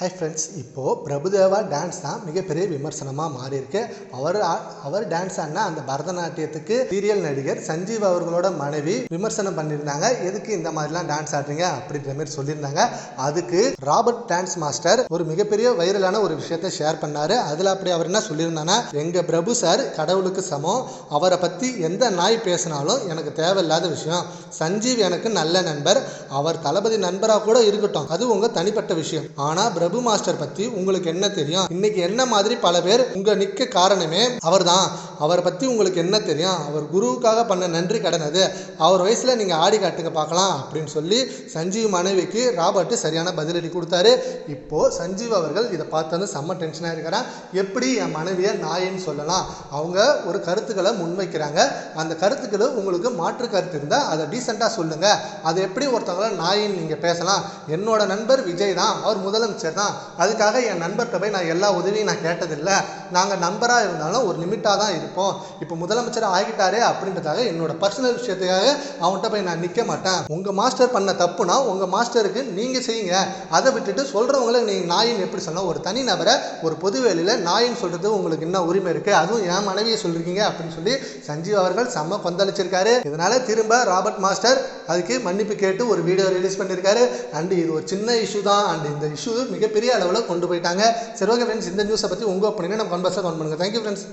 Hi friends, இப்போது Prabhudeva dance தான் மிகப்பெரிய விமர்சனமாக மாறி இருக்கு. அவர் டான்ஸ் ஆடின அந்த பரதநாட்டியத்துக்கு சீரியல் நடிகர் சஞ்சீவ் அவர்களோட மனைவி விமர்சனம் பண்ணியிருந்தாங்க. எதுக்கு இந்த மாதிரிலாம் டான்ஸ் ஆடுறீங்க அப்படின்ற மாதிரி சொல்லியிருந்தாங்க. அதுக்கு ராபர்ட் டான்ஸ் மாஸ்டர் ஒரு மிகப்பெரிய வைரலான ஒரு விஷயத்தை ஷேர் பண்ணாரு. அதில் அப்படி அவர் என்ன சொல்லியிருந்தாங்கன்னா, எங்கள் பிரபு சார் கடவுளுக்கு சமம், அவரை பற்றி எந்த நாய் பேசினாலும் எனக்கு தேவையில்லாத விஷயம். சஞ்சீவ் எனக்கு நல்ல நண்பர், அவர் தளபதி நண்பராக கூட இருக்கட்டும், அது உங்கள் தனிப்பட்ட விஷயம். ஆனால் பிரபு மாஸ்டர் பத்தி உங்களுக்கு என்ன தெரியும்? இன்னைக்கு என்ன மாதிரி பல பேர் உங்க நிக்க காரணமே அவர்தான். அவரை பத்தி உங்களுக்கு என்ன தெரியும்? அவர் குருவுக்காக பண்ண நன்றி கடன் அது. அவர் வயசுல நீங்க ஆடி காட்டுங்க பார்க்கலாம் அப்படின்னு சொல்லி சஞ்சீவ் மனைவிக்கு ராபர்ட் சரியான பதிலடி கொடுத்தாரு. இப்போ சஞ்சீவ் அவர்கள் இதை பார்த்து செம்ம டென்ஷனா இருக்கிறான். எப்படி என் மனைவியை நாயின்னு சொல்லலாம்? அவங்க ஒரு கருத்துக்களை முன்வைக்கிறாங்க. அந்த கருத்துக்களை உங்களுக்கு மாற்று கருத்து இருந்தா அதை டீசெண்டா சொல்லுங்க. அதை எப்படி ஒருத்தவங்கள நாயின்னு நீங்க பேசலாம்? என்னோட நண்பர் விஜய் தான், அவர் முதலமைச்சர் தான், அதுக்காக என் நண்பர்கிட்ட போய் நான் எல்லா உதவியும் நான் கேட்டதில்லை. நாங்கள் நண்பராக இருந்தாலும் ஒரு லிமிட்டாக தான் இருப்போம். இப்போ முதலமைச்சர் ஆகிட்டாரே அப்படின்றதுக்காக என்னோட பர்சனல் விஷயத்துக்காக அவன்கிட்ட போய் நான் நிற்க மாட்டேன். உங்கள் மாஸ்டர் பண்ண தப்புனா உங்கள் மாஸ்டருக்கு நீங்கள் செய்யுங்க. அதை விட்டுட்டு சொல்கிறவங்கள நீங்கள் நாயின்னு எப்படி சொல்லலாம்? ஒரு தனி நபரை ஒரு பொது வேலையில் நாயின்னு சொல்கிறது உங்களுக்கு என்ன உரிமை இருக்குது? அதுவும் என் மனைவியை சொல்லிருக்கீங்க அப்படின்னு சொல்லி சஞ்சீவ் அவர்கள் செம்ம கொந்தளிச்சிருக்காரு. இதனால திரும்ப ராபர்ட் மாஸ்டர் அதுக்கு மன்னிப்பு கேட்டு ஒரு வீடியோ ரிலீஸ் பண்ணியிருக்காரு. அண்ட் இது ஒரு சின்ன இஷ்யூ தான். அண்ட் இந்த இஷ்யூ மிகப்பெரிய அளவில் கொண்டு போயிட்டாங்க. சரி, ஓகே ஃப்ரெண்ட்ஸ், இந்த நியூஸை பற்றி உங்கள் ஒப்பீனியனை நம்ம கன்வர்ஸாக கமெண்ட் பண்ணுங்கள். Thank you friends.